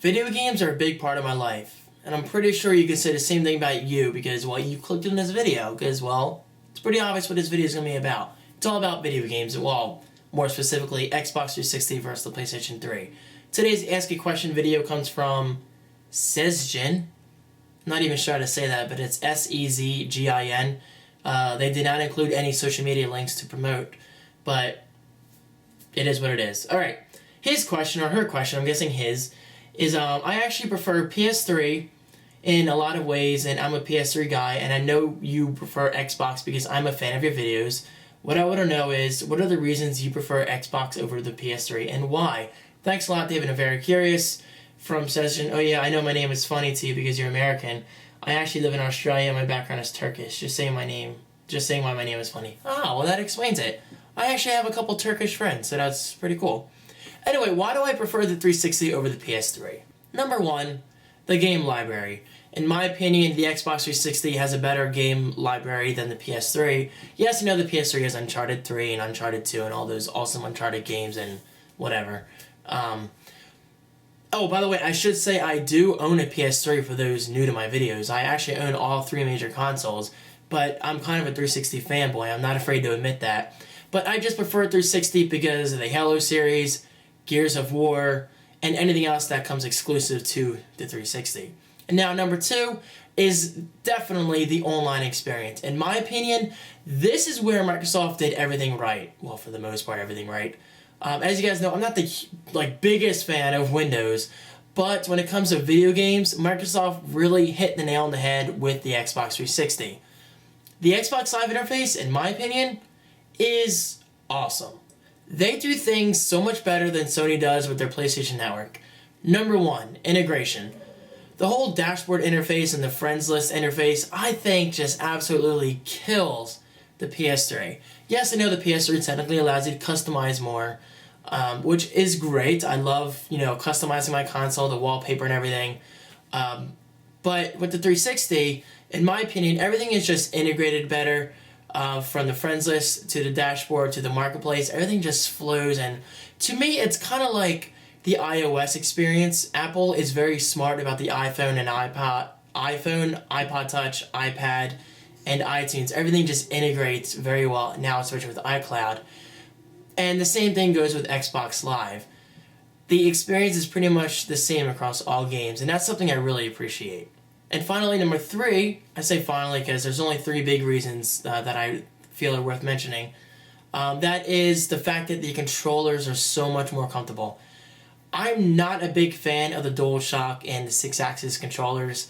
Video games are a big part of my life, and I'm pretty sure you can say the same thing about you because, well, you clicked on this video because, well, it's pretty obvious what this video is going to be about. It's all about video games, well, more specifically, Xbox 360 versus the PlayStation 3. Today's Ask a Question video comes from Sezgin. I'm not even sure how to say that, but it's Sezgin. They did not include any social media links to promote, but it is what it is. Alright, his question, or her question, I'm guessing his, is I actually prefer PS3 in a lot of ways, and I'm a PS3 guy, and I know you prefer Xbox because I'm a fan of your videos. What I want to know is, what are the reasons you prefer Xbox over the PS3, and why? Thanks a lot, David. I'm very curious. From Session, oh yeah, I know my name is funny to you because you're American. I actually live in Australia, my background is Turkish. Just saying why my name is funny. Oh, well that explains it. I actually have a couple Turkish friends, so that's pretty cool. Anyway, why do I prefer the 360 over the PS3? Number one, the game library. In my opinion, the Xbox 360 has a better game library than the PS3. Yes, you know the PS3 has Uncharted 3 and Uncharted 2 and all those awesome Uncharted games and whatever. Oh, by the way, I should say I do own a PS3 for those new to my videos. I actually own all three major consoles, but I'm kind of a 360 fanboy. I'm not afraid to admit that. But I just prefer 360 because of the Halo series, Gears of War, and anything else that comes exclusive to the 360. And now number two is definitely the online experience. In my opinion, this is where Microsoft did everything right. Well, for the most part, everything right. As you guys know, I'm not the biggest fan of Windows, but when it comes to video games, Microsoft really hit the nail on the head with the Xbox 360. The Xbox Live interface, in my opinion, is awesome. They do things so much better than Sony does with their PlayStation Network. Number one, integration. The whole dashboard interface and the friends list interface, I think, just absolutely kills the PS3. Yes, I know the PS3 technically allows you to customize more, which is great. I love, customizing my console, the wallpaper and everything. But with the 360, in my opinion, everything is just integrated better. From the friends list to the dashboard to the marketplace, everything just flows, and to me it's kind of like the iOS experience. Apple is very smart about the iPhone and iPod Touch, iPad, and iTunes. Everything just integrates very well now, especially with iCloud. And the same thing goes with Xbox Live. The experience is pretty much the same across all games, and that's something I really appreciate. And finally, number three, I say finally because there's only three big reasons that I feel are worth mentioning. That is the fact that the controllers are so much more comfortable. I'm not a big fan of the DualShock and the 6-axis controllers.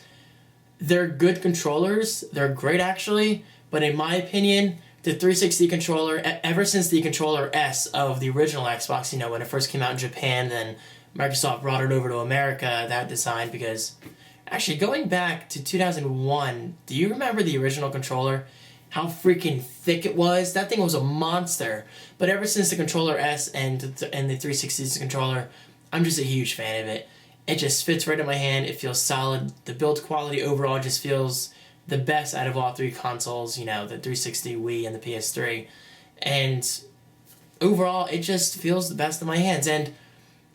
They're good controllers, they're great actually, but in my opinion, the 360 controller, ever since the controller S of the original Xbox, when it first came out in Japan, then Microsoft brought it over to America, that design, because actually, going back to 2001, do you remember the original controller? How freaking thick it was? That thing was a monster. But ever since the controller S and the 360's controller, I'm just a huge fan of it. It just fits right in my hand. It feels solid. The build quality overall just feels the best out of all three consoles, the 360, Wii, and the PS3. And overall, it just feels the best in my hands. And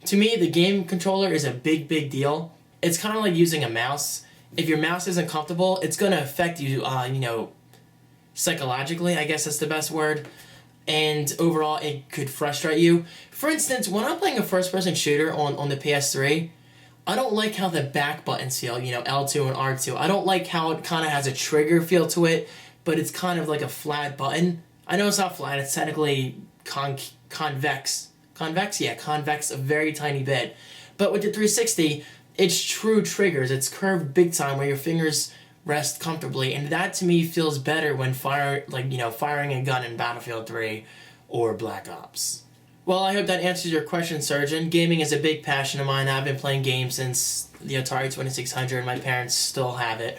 to me, the game controller is a big, big deal. It's kind of like using a mouse. If your mouse isn't comfortable, it's going to affect you, psychologically, I guess that's the best word. And overall, it could frustrate you. For instance, when I'm playing a first-person shooter on the PS3, I don't like how the back buttons feel, L2 and R2. I don't like how it kind of has a trigger feel to it, but it's kind of like a flat button. I know it's not flat, it's technically convex. Convex? Yeah, convex a very tiny bit. But with the 360, it's true triggers. It's curved big time where your fingers rest comfortably, and that to me feels better when firing a gun in Battlefield 3 or Black Ops. Well, I hope that answers your question, Surgeon. Gaming is a big passion of mine. I've been playing games since the Atari 2600. My parents still have it.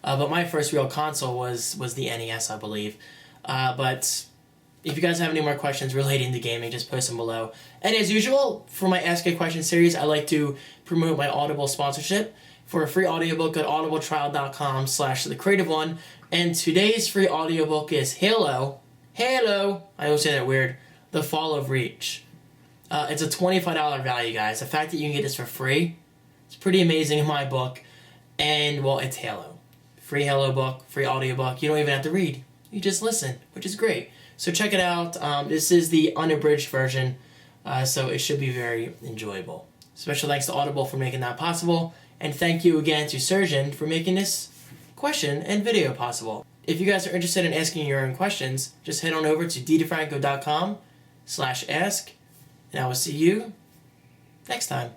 But my first real console was the NES, I believe. But if you guys have any more questions relating to gaming, just post them below. And as usual, for my Ask a Question series, I like to promote my Audible sponsorship. For a free audiobook, go to audibletrial.com/thecreativeone. And today's free audiobook is Halo, I always say that weird, The Fall of Reach. It's a $25 value, guys. The fact that you can get this for free It's pretty amazing in my book. And, well, it's Halo. Free Halo book, free audiobook. You don't even have to read. You just listen, which is great. So check it out. This is the unabridged version, so it should be very enjoyable. Special thanks to Audible for making that possible. And thank you again to Surgeon for making this question and video possible. If you guys are interested in asking your own questions, just head on over to ddefranco.com/ask, and I will see you next time.